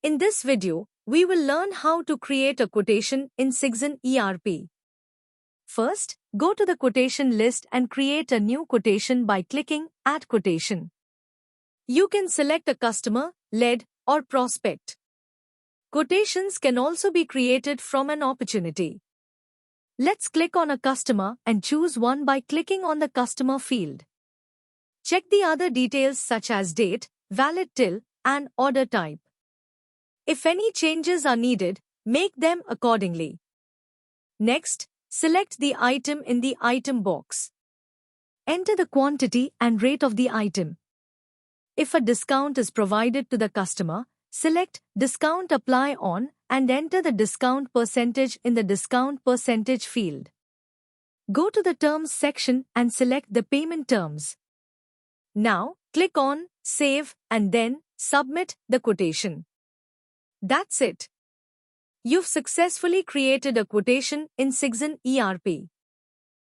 In this video, we will learn how to create a quotation in Sigzen ERP. First, go to the quotation list and create a new quotation by clicking Add Quotation. You can select a customer, lead, or prospect. Quotations can also be created from an opportunity. Let's click on a customer and choose one by clicking on the customer field. Check the other details such as date, valid till, and order type. If any changes are needed, make them accordingly. Next, select the item in the item box. Enter the quantity and rate of the item. If a discount is provided to the customer, select Discount Apply On and enter the discount percentage in the discount percentage field. Go to the Terms section and select the payment terms. Now, click on Save and then submit the quotation. That's it. You've successfully created a quotation in Sigzen ERP.